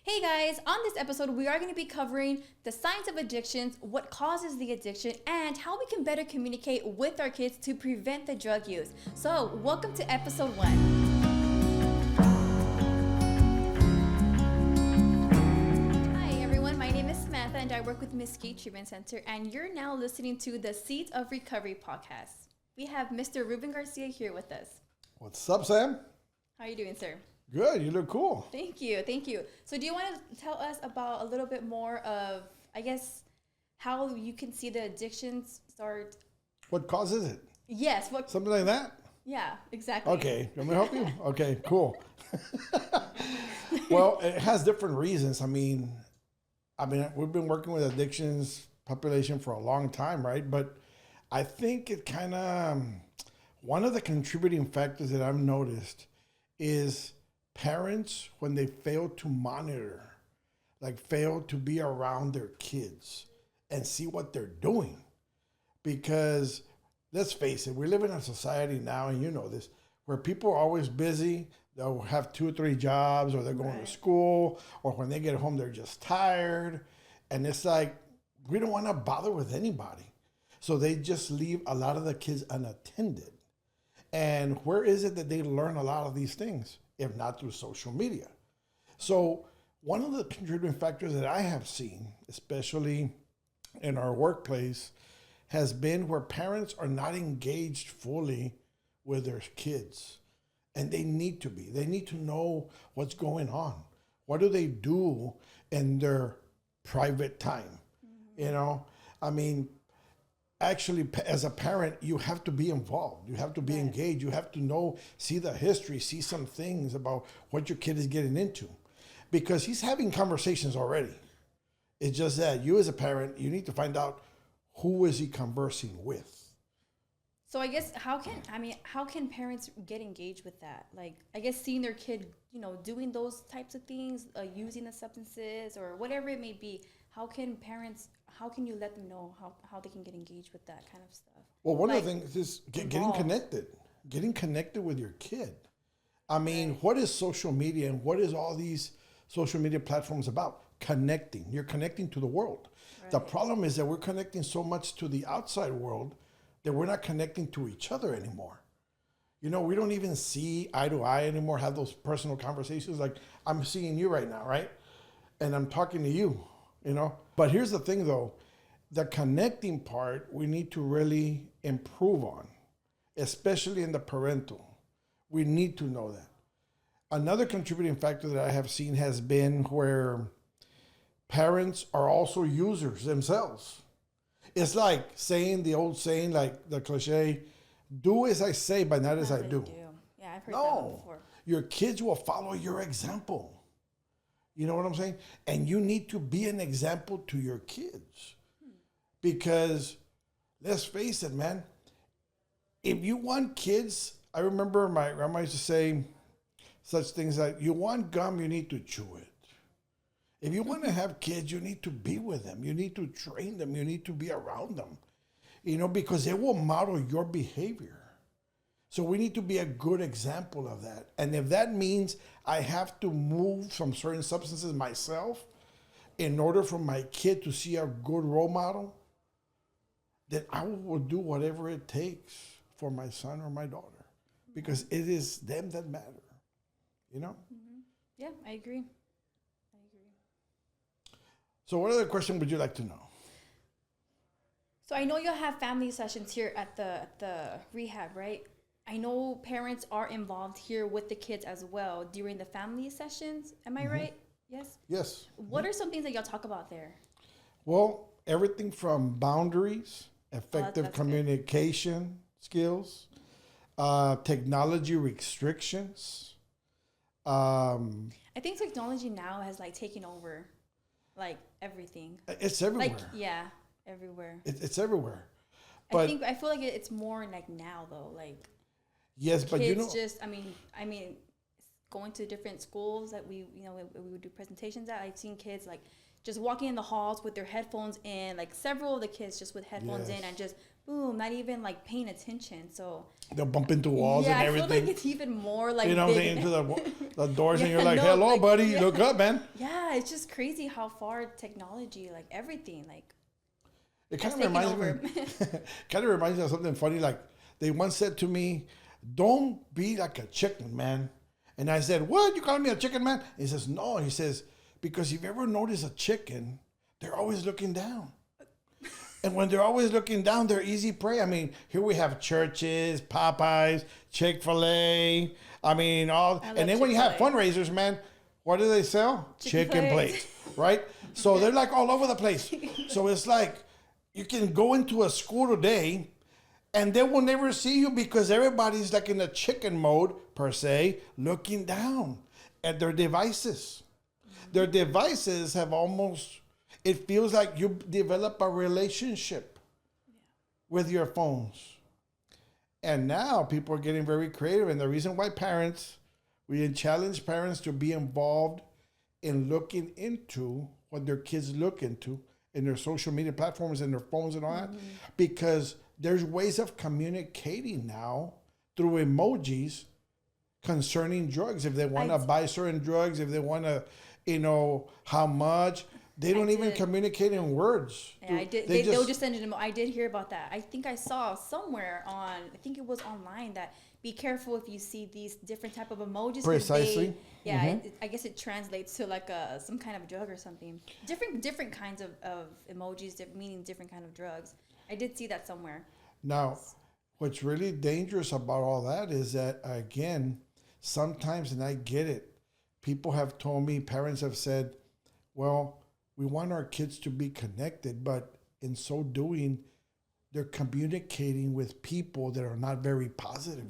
Hey guys, on this episode, we are going to be covering the science of addictions, what causes the addiction, and how we can better communicate with our kids to prevent the drug use. So, welcome to episode 1. Hi everyone, my name is Samantha and I work with Miss Key Treatment Center, and you're now listening to the Seeds of Recovery podcast. We have Mr. Ruben Garcia here with us. What's up, Sam? How are you doing, sir? Good. You look cool. Thank you. So do you want to tell us about a little bit more of, I guess, how you can see the addictions start? What causes it? Yes. Something like that? Yeah, exactly. Okay. You want me to help you? Okay, cool. Well, it has different reasons. I mean, we've been working with addictions population for a long time, right? But I think it kind of, one of the contributing factors that I've noticed is parents, when they fail to monitor, like fail to be around their kids and see what they're doing. Because let's face it, we live in a society now, and you know this, where people are always busy. They'll have 2 or 3 jobs, or they're going to school, or when they get home, they're just tired. And it's like, we don't want to bother with anybody. So they just leave a lot of the kids unattended. And where is it that they learn a lot of these things, if not through social media? So one of the contributing factors that I have seen, especially in our workplace, has been where parents are not engaged fully with their kids. And they need to be. They need to know what's going on. What do they do in their private time? Mm-hmm. You know, I mean, actually, as a parent, you have to be involved. You have to be engaged. You have to know, see the history, see some things about what your kid is getting into. Because he's having conversations already. It's just that you as a parent, you need to find out who is he conversing with. So I guess how can parents get engaged with that? Like, I guess seeing their kid, doing those types of things, using the substances or whatever it may be. How can you let them know how they can get engaged with that kind of stuff? Well, one of the things is getting connected with your kid. I mean, What is social media and what is all these social media platforms about? Connecting. You're connecting to the world. Right. The problem is that we're connecting so much to the outside world that we're not connecting to each other anymore. We don't even see eye to eye anymore, have those personal conversations. Like, I'm seeing you right now, right? And I'm talking to you. But here's the thing, though. The connecting part, we need to really improve on, especially in the parental. We need to know that. Another contributing factor that I have seen has been where parents are also users themselves. It's like saying the old saying, like the cliche, do as I say, but not as I do. Yeah, I've heard that before. Your kids will follow your example. You know what I'm saying? And you need to be an example to your kids. Because let's face it, man, if you want kids, I remember my grandma used to say such things like, you want gum, you need to chew it. If you want to have kids, you need to be with them. You need to train them. You need to be around them, because they will model your behavior. So we need to be a good example of that. And if that means I have to move from certain substances myself in order for my kid to see a good role model, then I will do whatever it takes for my son or my daughter, because it is them that matter, Mm-hmm. Yeah, I agree. So what other question would you like to know? So I know you'll have family sessions here at the rehab, right? I know parents are involved here with the kids as well during the family sessions. Am I right? Yes? Yes. What are some things that y'all talk about there? Well, everything from boundaries, effective communication skills, technology restrictions. I think technology now has taken over everything. It's everywhere. Everywhere. It's everywhere. But I feel like it's more now though. Yes, but kids just, I mean, going to different schools that we would do presentations at, I've seen kids like just walking in the halls with their headphones in, like several of the kids just with headphones in and just boom, not even like paying attention. So they'll bump into walls and everything. I feel like it's even more like into the doors and you're like, hello, like, buddy, look up, man. Yeah, it's just crazy how far technology, like everything, like it kind of reminds me of something funny. Like they once said to me, "Don't be like a chicken, man." And I said, "What? You calling me a chicken, man?" He says, "No." He says, "Because if you ever notice a chicken, they're always looking down." And when they're always looking down, they're easy prey. I mean, here we have Churches, Popeyes, Chick-fil-A. I mean, and then when you have fundraisers, man, what do they sell? Chicken plates, right? So they're like all over the place. So it's like you can go into a school today and they will never see you because everybody's like in a chicken mode, per se, looking down at their devices. Their devices have almost... It feels like you develop a relationship with your phones. And now people are getting very creative. And the reason why we challenge parents to be involved in looking into what their kids look into in their social media platforms and their phones and all that, because there's ways of communicating now through emojis concerning drugs. If they want to buy certain drugs, if they want to, how much... They don't even communicate in words. Yeah, I did. They'll just send it. I did hear about that. I think I saw somewhere I think it was online, that be careful if you see these different type of emojis. Precisely. I guess it translates to like some kind of drug or something. Different kinds of emojis meaning different kind of drugs. I did see that somewhere. Now, what's really dangerous about all that is that, again, sometimes, and I get it, people have told me, parents have said, well, we want our kids to be connected, but in so doing, they're communicating with people that are not very positive,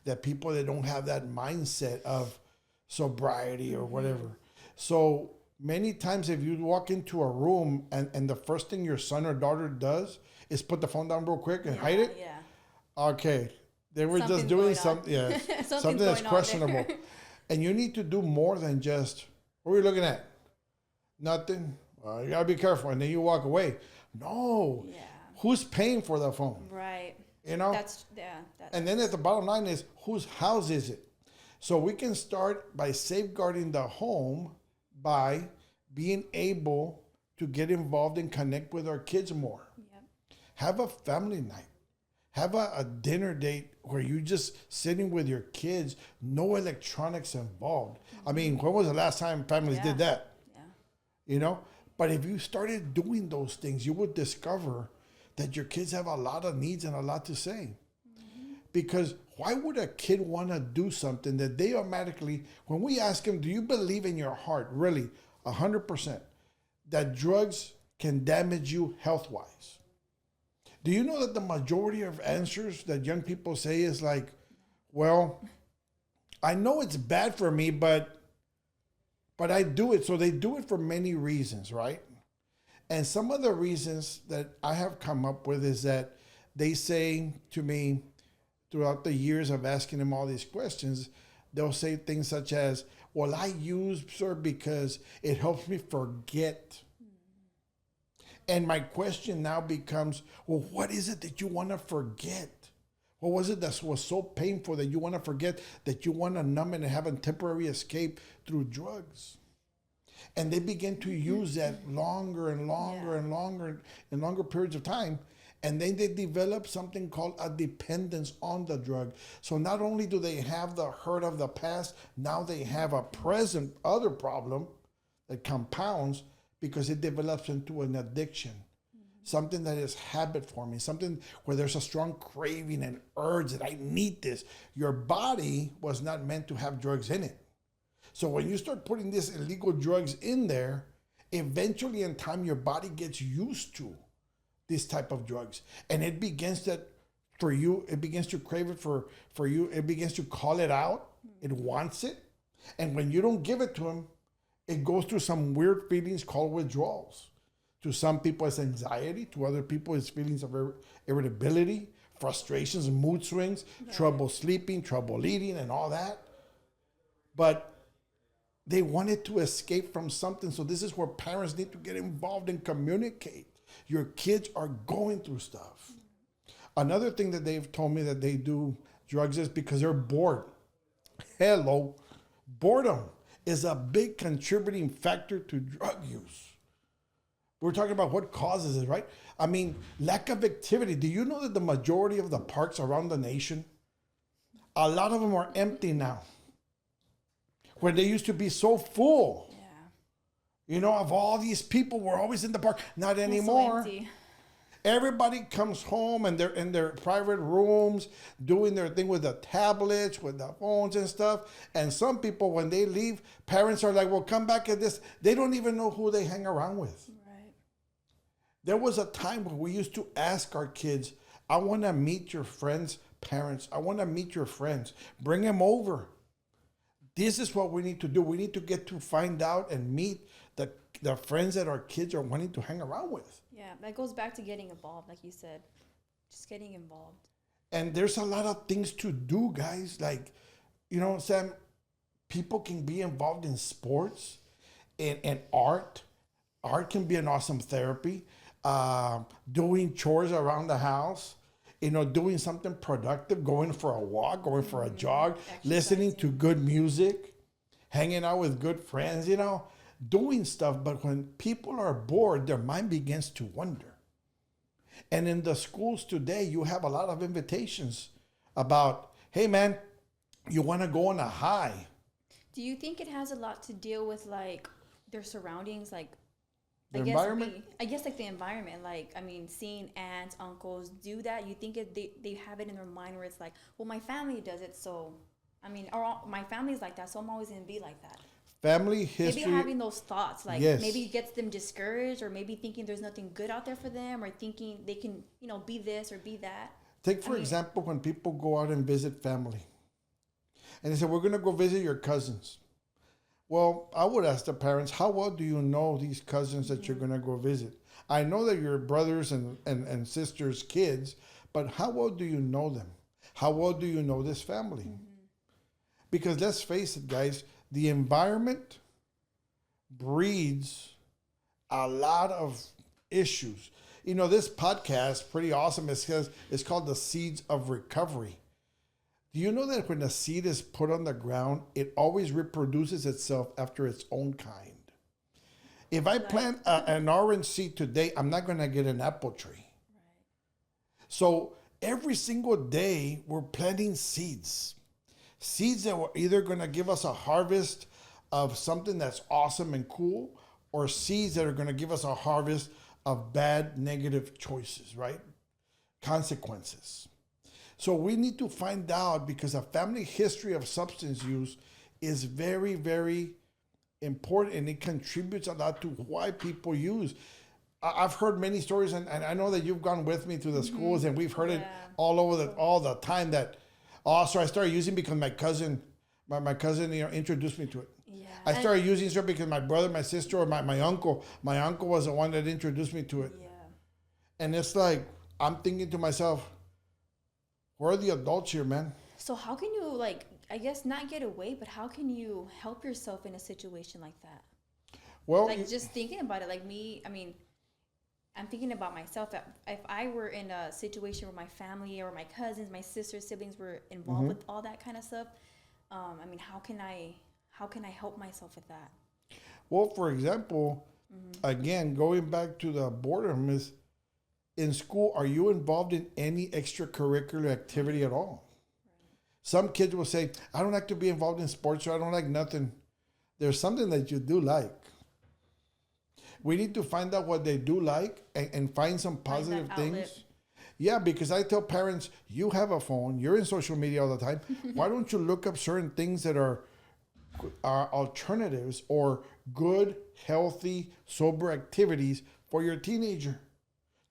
that people that don't have that mindset of sobriety or whatever. So many times if you walk into a room and the first thing your son or daughter does is put the phone down real quick and hide it. Yeah. Okay. They were just doing something. Yeah. something that's questionable. And you need to do more than just, what are you looking at? Nothing. You gotta be careful, and then you walk away. No. Yeah. Who's paying for the phone? Right. That's and then at the bottom line is, whose house is it? So we can start by safeguarding the home by being able to get involved and connect with our kids more. Yep. Have a family night. Have a dinner date where you just sitting with your kids, no electronics involved. I mean, when was the last time families did that? But if you started doing those things, you would discover that your kids have a lot of needs and a lot to say. Because why would a kid want to do something that they automatically, when we ask them, do you believe in your heart, really, 100%, that drugs can damage you health-wise? Do you know that the majority of answers that young people say is like, well, I know it's bad for me, but I do it. So they do it for many reasons, right? And some of the reasons that I have come up with is that they say to me throughout the years of asking them all these questions, they'll say things such as, well, I use, sir, because it helps me forget. And my question now becomes, well, what is it that you want to forget? What was it that was so painful that you want to forget, that you want to numb it and have a temporary escape through drugs? And they begin to use that longer and longer and longer and longer periods of time. And then they develop something called a dependence on the drug. So not only do they have the hurt of the past, now they have a present other problem that compounds because it develops into an addiction. Something that is habit forming, something where there's a strong craving and urge that I need this. Your body was not meant to have drugs in it. So when you start putting these illegal drugs in there, eventually in time, your body gets used to this type of drugs. And it begins that for you, it begins to crave it for you. It begins to call it out. It wants it. And when you don't give it to them, it goes through some weird feelings called withdrawals. To some people, it's anxiety. To other people, it's feelings of irritability, frustrations, mood swings, trouble sleeping, trouble eating, and all that. but they wanted to escape from something. So this is where parents need to get involved and communicate. Your kids are going through stuff. Another thing that they've told me that they do drugs is because they're bored. Hello. Boredom is a big contributing factor to drug use. We're talking about what causes it, right? I mean, lack of activity. Do you know that the majority of the parks around the nation, a lot of them are empty now? Where they used to be so full. Yeah. You know, of all these people were always in the park. Not anymore. So empty. Everybody comes home and they're in their private rooms doing their thing with the tablets, with the phones and stuff. And some people, when they leave, parents are like, well, come back at this. They don't even know who they hang around with. Right. There was a time where we used to ask our kids, I want to meet your friends' parents. I want to meet your friends. Bring them over. This is what we need to do. We need to get to find out and meet the friends that our kids are wanting to hang around with. Yeah, that goes back to getting involved, like you said. Just getting involved. And there's a lot of things to do, guys. Like, you know, Sam, people can be involved in sports and art. Art can be an awesome therapy. Doing chores around the house. You know, doing something productive, going for a walk, going for a jog, listening to good music, hanging out with good friends, you know, doing stuff. But when people are bored, their mind begins to wander. And in the schools today, you have a lot of invitations about, hey, man, you want to go on a high. Do you think it has a lot to deal with, like, their surroundings, like, The environment? I guess like the environment, like, I mean, seeing aunts, uncles do that, you think they have it in their mind where it's like, well, my family does it, so, I mean, or my family's like that, so I'm always going to be like that. Family history. Maybe having those thoughts, like, Yes. maybe it gets them discouraged, or maybe thinking there's nothing good out there for them, or thinking they can, you know, be this or be that. Take, for example, when people go out and visit family. And they say, we're going to go visit your cousins. Well, I would ask the parents, how well do you know these cousins that you're going to go visit? I know that you're brothers and sisters' kids, but how well do you know them? How well do you know this family? Because let's face it, guys, the environment breeds a lot of issues. You know, this podcast, pretty awesome. It's called The Seeds of Recovery. Do you know that when a seed is put on the ground, it always reproduces itself after its own kind? If I plant an orange seed today, I'm not going to get an apple tree. Right. So every single day, we're planting seeds. Seeds that were either going to give us a harvest of something that's awesome and cool, or seeds that are going to give us a harvest of bad, negative choices, right? Consequences. So we need to find out, because a family history of substance use is very, very important, and it contributes a lot to why people use. I've heard many stories, and I know that you've gone with me to the schools, and we've heard it all over all the time that, so I started using because my cousin, introduced me to it. Yeah. I started using it because my brother, my sister, or my uncle was the one that introduced me to it. Yeah. And it's like, I'm thinking to myself, where are the adults here, man? So how can you, like, I guess not get away, but how can you help yourself in a situation like that? Well, like, just thinking about it, like me, I mean, I'm thinking about myself, that if I were in a situation where my family or my cousins, my sisters, siblings were involved with all that kind of stuff, I mean, how can I help myself with that? Well, for example, again, going back to the boredom, is in school, are you involved in any extracurricular activity at all? Right. Some kids will say, I don't like to be involved in sports, or I don't like nothing. There's something that you do like. We need to find out what they do like and find some positive things. Yeah, because I tell parents, you have a phone, you're in social media all the time. Why don't you look up certain things that are alternatives or good, healthy, sober activities for your teenager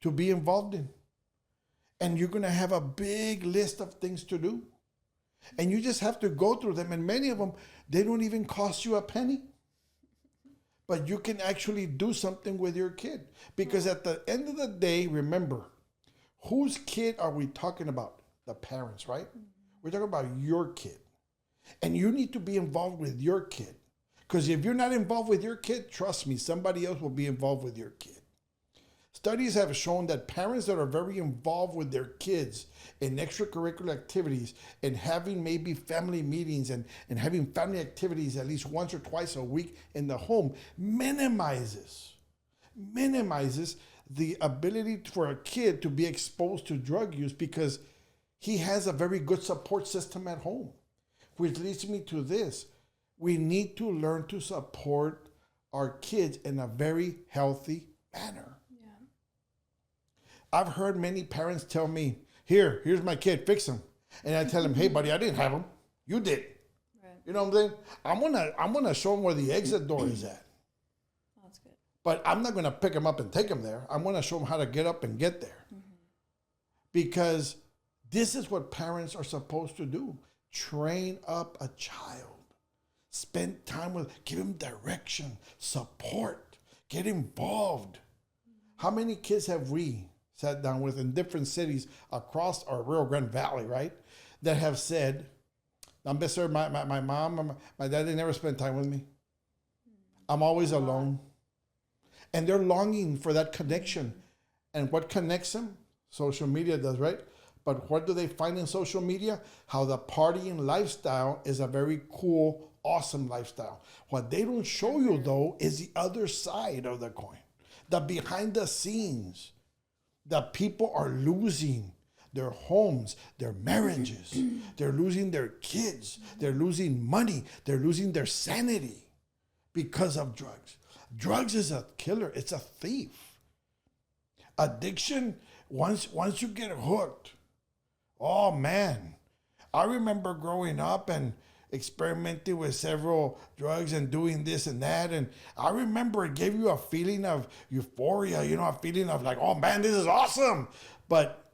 to be involved in? And you're going to have a big list of things to do. And you just have to go through them. And many of them, they don't even cost you a penny. But you can actually do something with your kid. Because at the end of the day, remember, whose kid are we talking about? The parents, right? We're talking about your kid. And you need to be involved with your kid. Because if you're not involved with your kid, trust me, somebody else will be involved with your kid. Studies have shown that parents that are very involved with their kids in extracurricular activities and having maybe family meetings and having family activities at least once or twice a week in the home minimizes the ability for a kid to be exposed to drug use because he has a very good support system at home. Which leads me to this. We need to learn to support our kids in a very healthy manner. Yeah. I've heard many parents tell me, here's my kid, fix him. And I tell them, hey, buddy, I didn't have him. You did. Right. You know what I'm saying? I'm gonna show him where the exit door is at. That's good. But I'm not gonna pick him up and take him there. I'm gonna show him how to get up and get there. Because this is what parents are supposed to do. Train up a child. Spend time with, give him direction, support, get involved. How many kids have we sat down with in different cities across our Rio Grande Valley, right? That have said, I'm best sir, my mom, my dad, they never spent time with me. I'm always alone. And they're longing for that connection. And what connects them? Social media does, right? But what do they find in social media? How the partying lifestyle is a very cool, awesome lifestyle. What they don't show you, though, is the other side of the coin. The behind the scenes. The people are losing their homes, their marriages. They're losing their kids. They're losing money. They're losing their sanity because of drugs. Drugs is a killer. It's a thief. Addiction, once you get hooked, oh man. I remember growing up and experimenting with several drugs and doing this and that. And I remember it gave you a feeling of euphoria, a feeling of like, oh man, this is awesome. But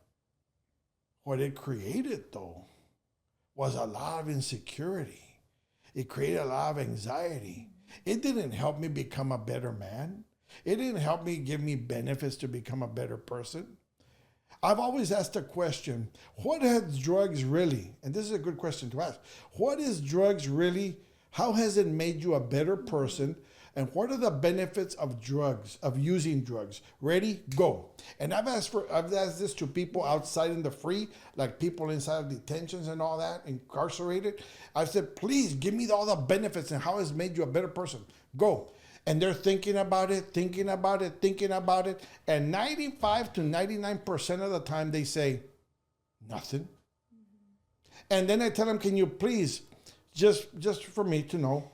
what it created though was a lot of insecurity. It created a lot of anxiety. It didn't help me become a better man. It didn't help me give me benefits to become a better person. I've always asked a question, what has drugs really, and this is a good question to ask, what is drugs really, how has it made you a better person, and what are the benefits of drugs, of using drugs? Ready? Go. And I've asked this to people outside in the free, like people inside of detentions and all that, incarcerated. I've said, please give me all the benefits and how it's made you a better person. Go. And they're thinking about it. And 95 to 99% of the time they say, nothing. And then I tell them, can you please, just for me to know,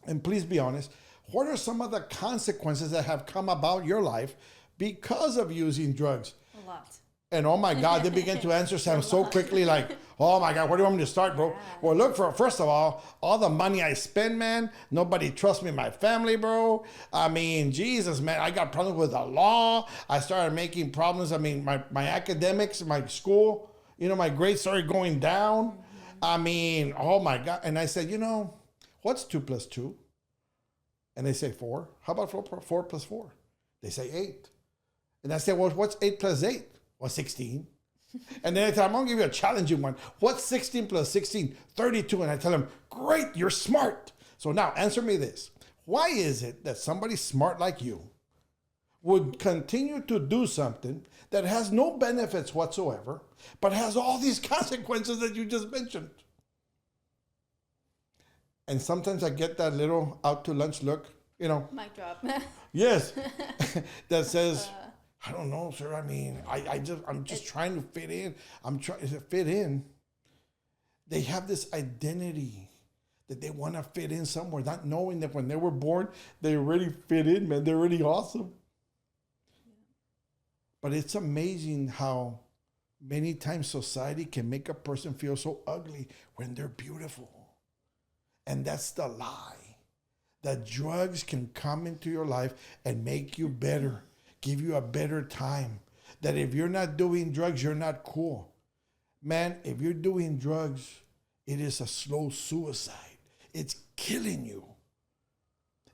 and please be honest, what are some of the consequences that have come about your life because of using drugs? A lot. And oh my God, they begin to answer Sam so quickly, like, oh my God, where do you want me to start, bro? Yeah. Well, look, first of all the money I spend, man, nobody trusts me in my family, bro. I mean, Jesus, man, I got problems with the law. I started making problems. I mean, my academics, my school, my grades started going down. Mm-hmm. I mean, oh my God. And I said, what's 2 plus 2? And they say 4. How about 4 plus 4? They say 8. And I said, well, what's 8 plus 8? Well, 16. And then I tell them, I'm going to give you a challenging one. What's 16 plus 16? 32. And I tell them, great, you're smart. So now answer me this. Why is it that somebody smart like you would continue to do something that has no benefits whatsoever, but has all these consequences that you just mentioned? And sometimes I get that little out to lunch look, Mic drop. Yes. That says, I don't know, sir. I mean, I'm just trying to fit in. I'm trying to fit in. They have this identity that they want to fit in somewhere, not knowing that when they were born, they already fit in, man. They're already awesome. But it's amazing how many times society can make a person feel so ugly when they're beautiful. And that's the lie. That drugs can come into your life and make you better, give you a better time. That if you're not doing drugs, you're not cool. Man, if you're doing drugs, it is a slow suicide. It's killing you.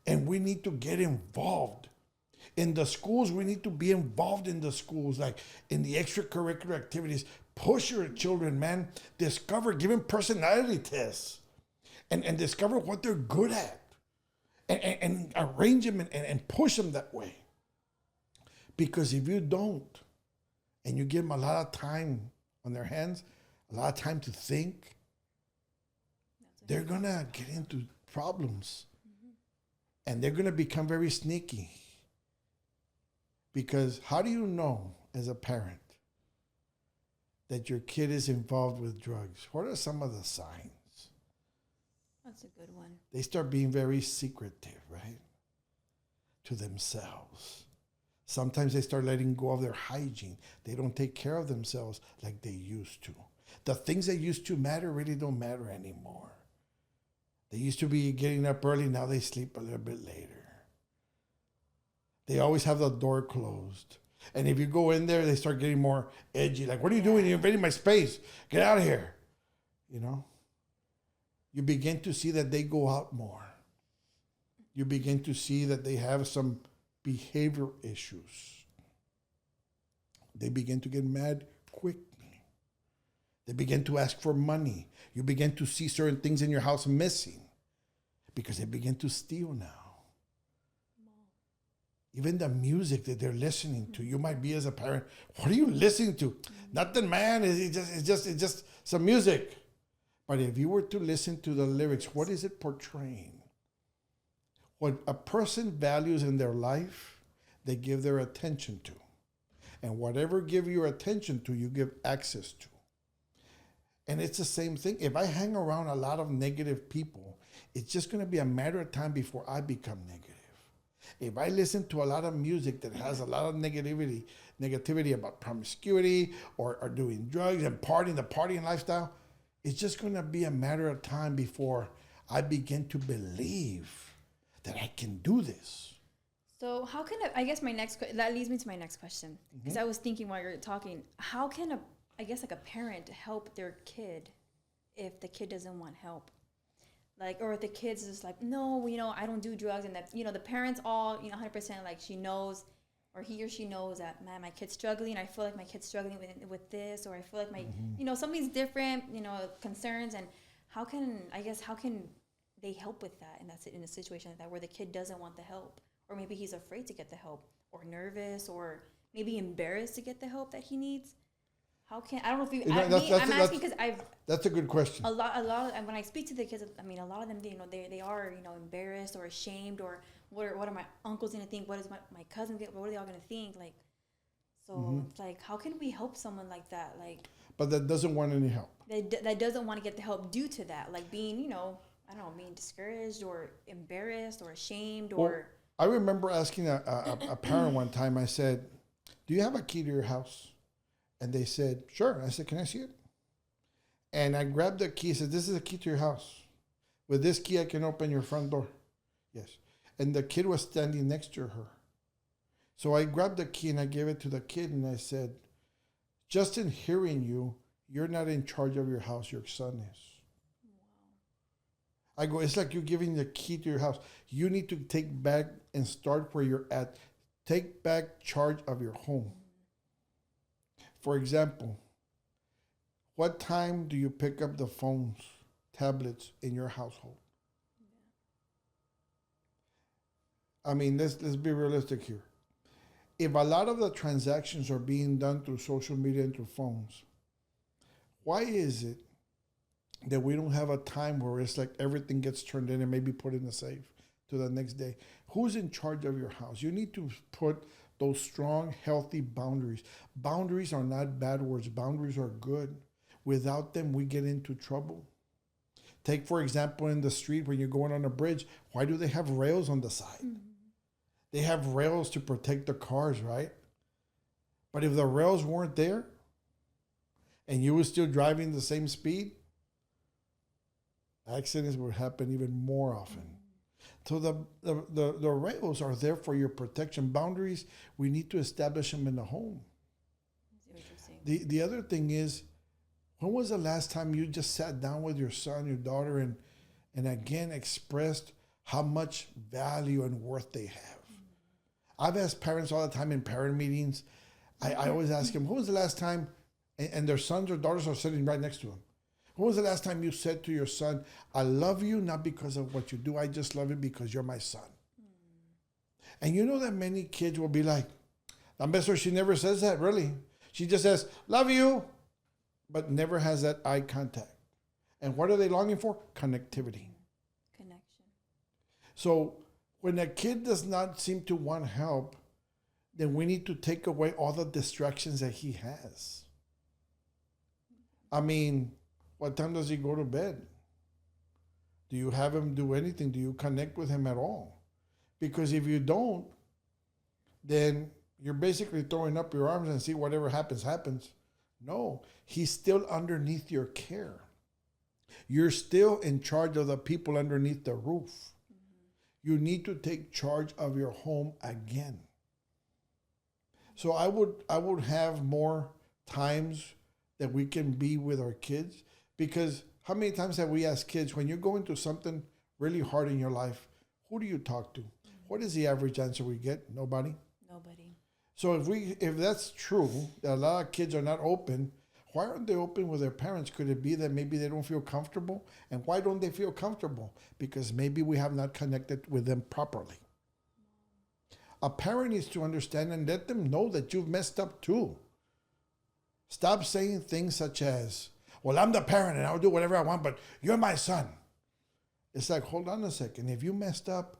And we need to get involved. In the schools, we need to be involved in the schools, like in the extracurricular activities. Push your children, man. Discover, give them personality tests. and discover what they're good at and arrange them and push them that way. Because if you don't, and you give them a lot of time on their hands, a lot of time to think, they're going to get into problems. And they're going to become very sneaky. Because how do you know as a parent that your kid is involved with drugs? What are some of the signs? That's a good one. They start being very secretive, right? To themselves. Sometimes they start letting go of their hygiene. They don't take care of themselves like they used to. The things that used to matter really don't matter anymore. They used to be getting up early, now they sleep a little bit later. They always have the door closed. And if you go in there, they start getting more edgy. Like, what are you doing? You're invading my space. Get out of here. You know? You begin to see that they go out more. You begin to see that they have some behavior issues. They begin to get mad quickly. They begin to ask for money. You begin to see certain things in your house missing because they begin to steal now. Even the music that they're listening to, you might be as a parent, what are you listening to? Nothing, man. It's just some music. But if you were to listen to the lyrics, what is it portraying? What a person values in their life, they give their attention to. And whatever give your attention to, you give access to. And it's the same thing. If I hang around a lot of negative people, it's just going to be a matter of time before I become negative. If I listen to a lot of music that has a lot of negativity about promiscuity or doing drugs and partying, the partying lifestyle, it's just going to be a matter of time before I begin to believe that I can do this. So how can I guess that leads me to my next question. Because I was thinking while you're talking, how can a parent help their kid if the kid doesn't want help? Like, or if the kid's just like, no, I don't do drugs. And that, the parents all, 100% like she knows, or he or she knows that, man, my kid's struggling. I feel like my kid's struggling with this, or I feel like my, something's different, concerns. And how can they help with that? And that's it in a situation like that where the kid doesn't want the help, or maybe he's afraid to get the help, or nervous, or maybe embarrassed to get the help that he needs. How can I don't know if you? I'm asking because That's a good question. A lot of when I speak to the kids, I mean, a lot of them, they are embarrassed or ashamed, or what are my uncles gonna think? What is my cousin get? What are they all gonna think? Like, so it's like, how can we help someone like that? Like, but that doesn't want any help. That doesn't want to get the help due to that, like being I don't know, being discouraged or embarrassed or ashamed or. I remember asking a parent one time. I said, "Do you have a key to your house?" And they said, "Sure." I said, "Can I see it?" And I grabbed the key. I said, "This is a key to your house. With this key, I can open your front door." Yes. And the kid was standing next to her. So I grabbed the key and I gave it to the kid and I said, "Just in hearing you, you're not in charge of your house. Your son is." Wow. I go, it's like you're giving the key to your house. You need to take back and start where you're at. Take back charge of your home. For example, what time do you pick up the phones, tablets in your household? I mean, let's be realistic here. If a lot of the transactions are being done through social media and through phones, why is it that we don't have a time where it's like everything gets turned in and maybe put in the safe to the next day? Who's in charge of your house? You need to put those strong, healthy boundaries. Boundaries are not bad words. Boundaries are good. Without them, we get into trouble. Take, for example, in the street when you're going on a bridge, why do they have rails on the side? Mm-hmm. They have rails to protect the cars, right? But if the rails weren't there and you were still driving the same speed, accidents would happen even more often. So the rails are there for your protection. Boundaries, we need to establish them in the home. The other thing is, when was the last time you just sat down with your son, your daughter, and again expressed how much value and worth they have? I've asked parents all the time in parent meetings. I always ask them, when was the last time, and their sons or daughters are sitting right next to them. When was the last time you said to your son, I love you not because of what you do, I just love you because you're my son? And you know that many kids will be like, I'm best sure she never says that, really. She just says, love you, but never has that eye contact. And what are they longing for? Connectivity. Connection. So when a kid does not seem to want help, then we need to take away all the distractions that he has. I mean, what time does he go to bed? Do you have him do anything? Do you connect with him at all? Because if you don't, then you're basically throwing up your arms and see whatever happens, happens. No, he's still underneath your care. You're still in charge of the people underneath the roof. You need to take charge of your home again. So I would have more times that we can be with our kids, because how many times have we asked kids, when you're going through something really hard in your life, who do you talk to? What is the average answer we get? Nobody. Nobody. So if that's true, that a lot of kids are not open, why aren't they open with their parents? Could it be that maybe they don't feel comfortable? And why don't they feel comfortable? Because maybe we have not connected with them properly. A parent needs to understand and let them know that you've messed up too. Stop saying things such as, well, I'm the parent and I'll do whatever I want, but you're my son. It's like, hold on a second. If you messed up,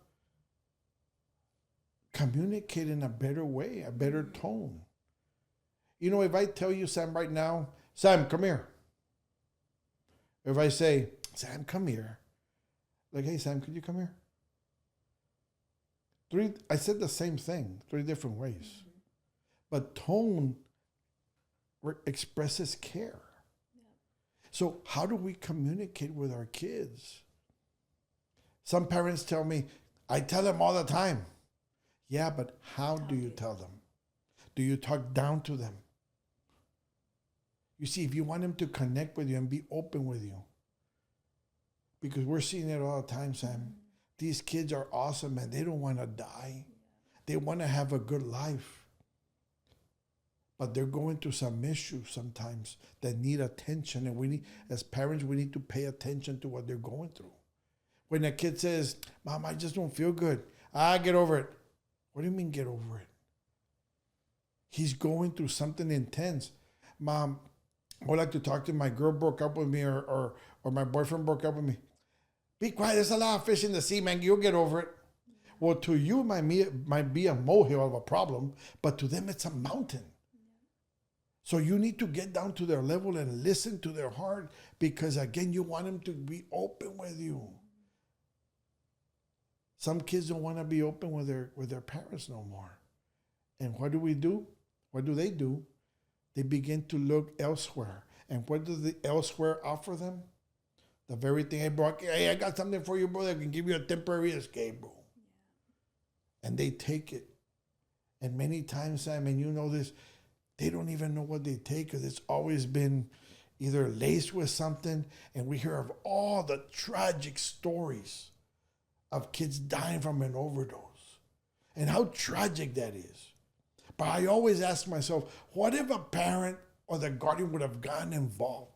communicate in a better way, a better tone. You know, if I tell you, Sam, right now, Sam, come here. If I say, Sam, come here. Like, hey, Sam, could you come here? I said the same thing, 3 different ways. Mm-hmm. But tone expresses care. Yeah. So how do we communicate with our kids? Some parents tell me, I tell them all the time. Yeah, but how do you tell them? Do you talk down to them? You see, if you want them to connect with you and be open with you, because we're seeing it all the time, Sam. Mm-hmm. These kids are awesome and they don't want to die. They want to have a good life. But they're going through some issues sometimes that need attention. And we need, as parents, we need to pay attention to what they're going through. When a kid says, Mom, I just don't feel good. Get over it. What do you mean get over it? He's going through something intense. Mom, I would like to talk to him. My girl broke up with me or my boyfriend broke up with me. Be quiet. There's a lot of fish in the sea, man. You'll get over it. Well, to you, might be a molehill of a problem, but to them, it's a mountain. So you need to get down to their level and listen to their heart, because, again, you want them to be open with you. Some kids don't want to be open with their parents no more. And what do? What do? They begin to look elsewhere. And what does the elsewhere offer them? The very thing I got something for you, bro, that can give you a temporary escape, bro. Yeah. And they take it. And many times, Sam, and you know this, they don't even know what they take, because it's always been either laced with something. And we hear of all the tragic stories of kids dying from an overdose and how tragic that is. But I always ask myself, what if a parent or the guardian would have gotten involved?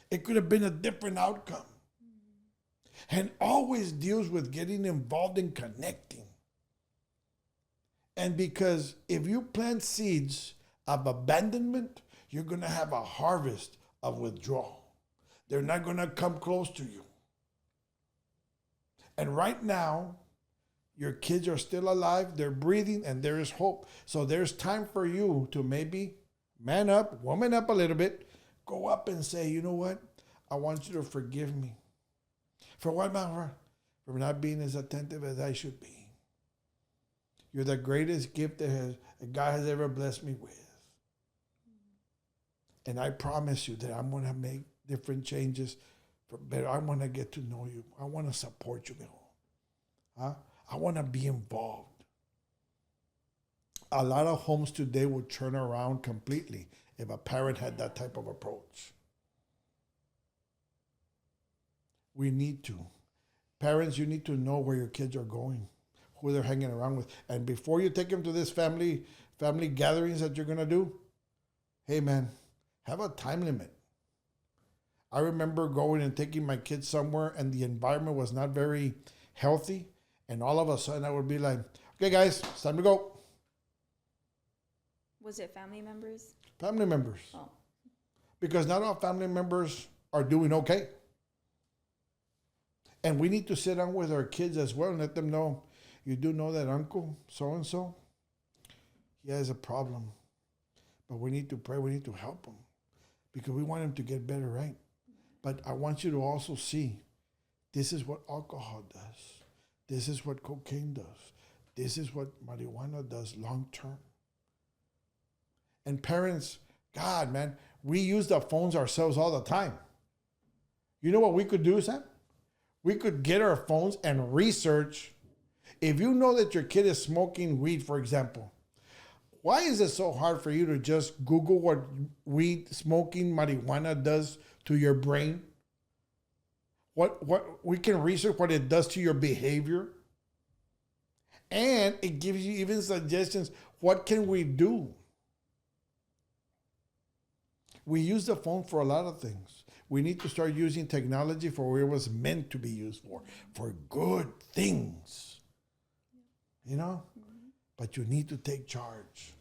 It could have been a different outcome. And always deals with getting involved in connecting. And because if you plant seeds of abandonment, you're going to have a harvest of withdrawal. They're not going to come close to you. And right now, your kids are still alive, they're breathing, and there is hope. So there's time for you to maybe man up, woman up a little bit, go up and say, you know what? I want you to forgive me. For what, Mama? For not being as attentive as I should be. You're the greatest gift that God has ever blessed me with. And I promise you that I'm going to make different changes for better. I want to get to know you. I want to support you, Huh? I want to be involved. A lot of homes today would turn around completely if a parent had that type of approach. We need to. Parents, you need to know where your kids are going, who they're hanging around with. And before you take them to this family gatherings that you're going to do, hey, man, have a time limit. I remember going and taking my kids somewhere and the environment was not very healthy. And all of a sudden I would be like, okay, guys, it's time to go. Was it family members? Family members. Oh. Because not all family members are doing okay. And we need to sit down with our kids as well and let them know, you do know that uncle so-and-so, he has a problem. But we need to pray, we need to help him. Because we want him to get better, right? But I want you to also see, this is what alcohol does. This is what cocaine does. This is what marijuana does long term. And parents, God, man, we use the phones ourselves all the time. You know what we could do, Sam? We could get our phones and research. If you know that your kid is smoking weed, for example, why is it so hard for you to just Google what weed smoking marijuana does to your brain? What we can research what it does to your behavior. And it gives you even suggestions. What can we do? We use the phone for a lot of things. We need to start using technology for what it was meant to be used for good things. You know? Mm-hmm. But you need to take charge.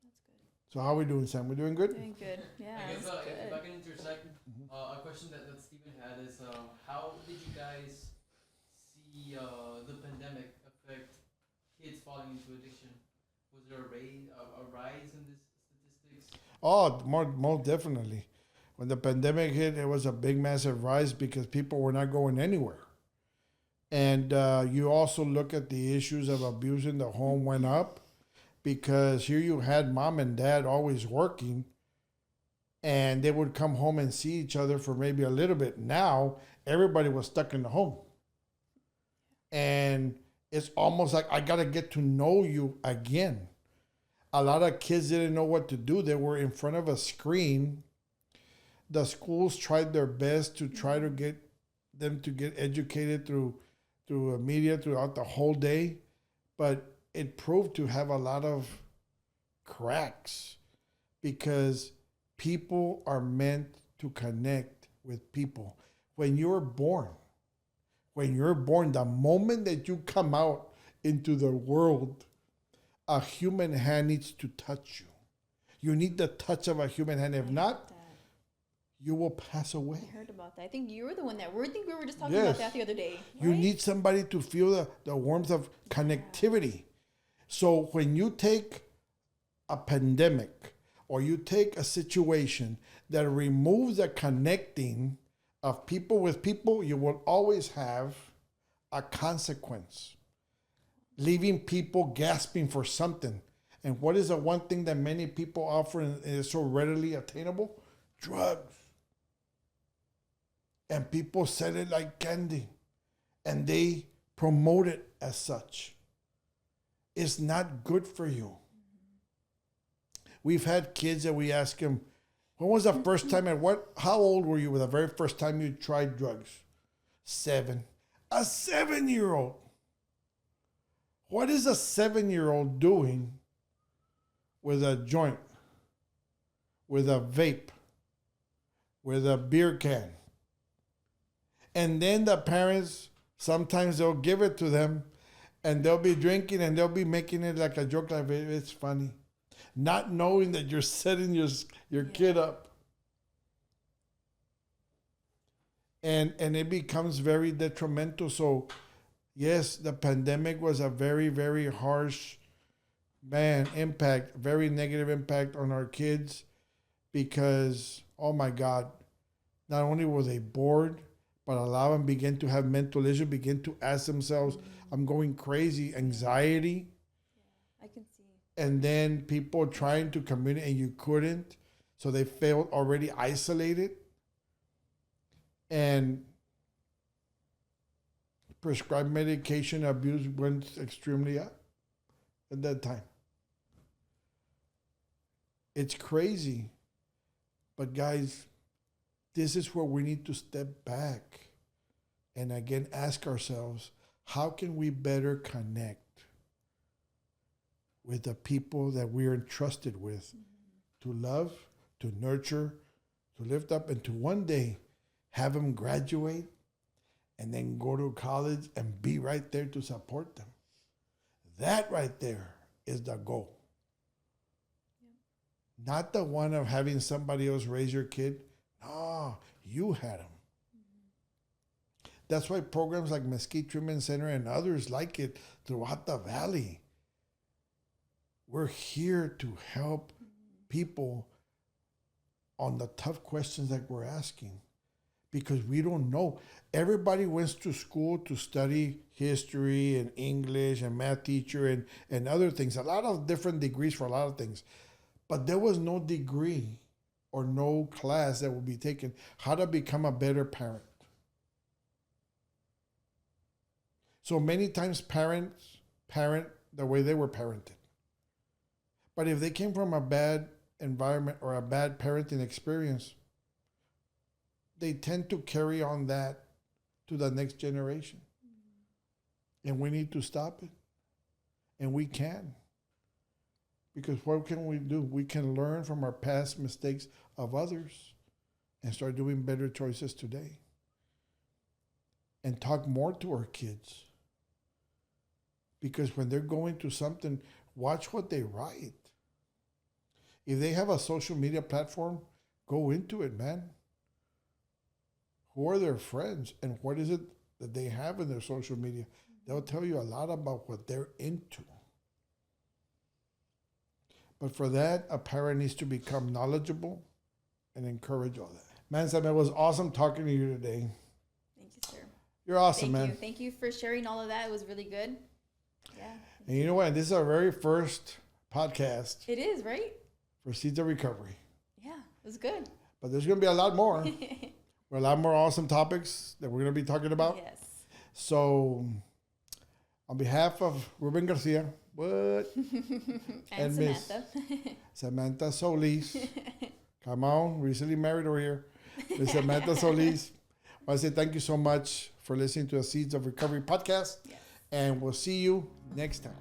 That's good. So how are we doing, Sam? We doing good? Doing good. Yeah. I guess if I can intersect, a question that Stephen had is, how did you guys see the pandemic affect kids falling into addiction? Was there a rise in this statistics? Oh, more definitely. When the pandemic hit, it was a big, massive rise because people were not going anywhere. And you also look at the issues of abuse in the home went up because here you had mom and dad always working and they would come home and see each other for maybe a little bit. Now, everybody was stuck in the home. And it's almost like I got to get to know you again. A lot of kids didn't know what to do. They were in front of a screen. The schools tried their best to try to get them to get educated through media throughout the whole day, but it proved to have a lot of cracks because people are meant to connect with people. When you're born, the moment that you come out into the world, a human hand needs to touch you. You need the touch of a human hand. If not, you will pass away. I heard about that. I think you were the one I think we were just talking about that the other day. Right? You need somebody to feel the warmth of connectivity. So when you take a pandemic or you take a situation that removes the connecting of people with people, you will always have a consequence. Leaving people gasping for something. And what is the one thing that many people offer and is so readily attainable? Drugs. And people sell it like candy. And they promote it as such. It's not good for you. We've had kids that we ask them, when was the first time how old were you the very first time you tried drugs? 7. A 7-year-old. What is a 7-year-old doing with a joint, with a vape, with a beer can? And then the parents, sometimes they'll give it to them and they'll be drinking and they'll be making it like a joke, like it's funny. Not knowing that you're setting your kid up. And it becomes very detrimental. So yes, the pandemic was a very, very harsh, impact, very negative impact on our kids because, oh my God, not only were they bored, but a lot of them begin to have mental issues, begin to ask themselves, I'm going crazy, anxiety. I can see. And then people trying to communicate and you couldn't. So they felt already isolated. And prescribed medication abuse went extremely up at that time. It's crazy. But guys, this is where we need to step back and again ask ourselves, how can we better connect with the people that we're entrusted with to love, to nurture, to lift up, and to one day have them graduate and then go to college and be right there to support them. That right there is the goal. Yeah. Not the one of having somebody else raise your kid. No, you had them. Mm-hmm. That's why programs like Mesquite Treatment Center and others like it throughout the valley. We're here to help people on the tough questions that we're asking, because we don't know. Everybody went to school to study history and English and math teacher and other things, a lot of different degrees for a lot of things. But there was no degree or no class that would be taken how to become a better parent. So many times parents parent the way they were parented. But if they came from a bad environment or a bad parenting experience, they tend to carry on that to the next generation. And we need to stop it. And we can. Because what can we do? We can learn from our past mistakes of others and start doing better choices today. And talk more to our kids. Because when they're going through something, watch what they write. If they have a social media platform, go into it, man. Who are their friends and what is it that they have in their social media? They'll tell you a lot about what they're into. But for that, a parent needs to become knowledgeable and encourage all that. Man, Sam, it was awesome talking to you today. Thank you, sir. You're awesome, Thank man. you. Thank you for sharing all of that. It was really good. Yeah. And you know what? This is our very first podcast It is, right? for Seeds of Recovery. Yeah, it was good. But there's going to be a lot more. A lot more awesome topics that we're going to be talking about. Yes. So, on behalf of Ruben Garcia, what? and Miss Samantha. Samantha Solis. Come on, recently married over here. Miss Samantha Solis. I want to say thank you so much for listening to the Seeds of Recovery podcast. Yes. And we'll see you next time.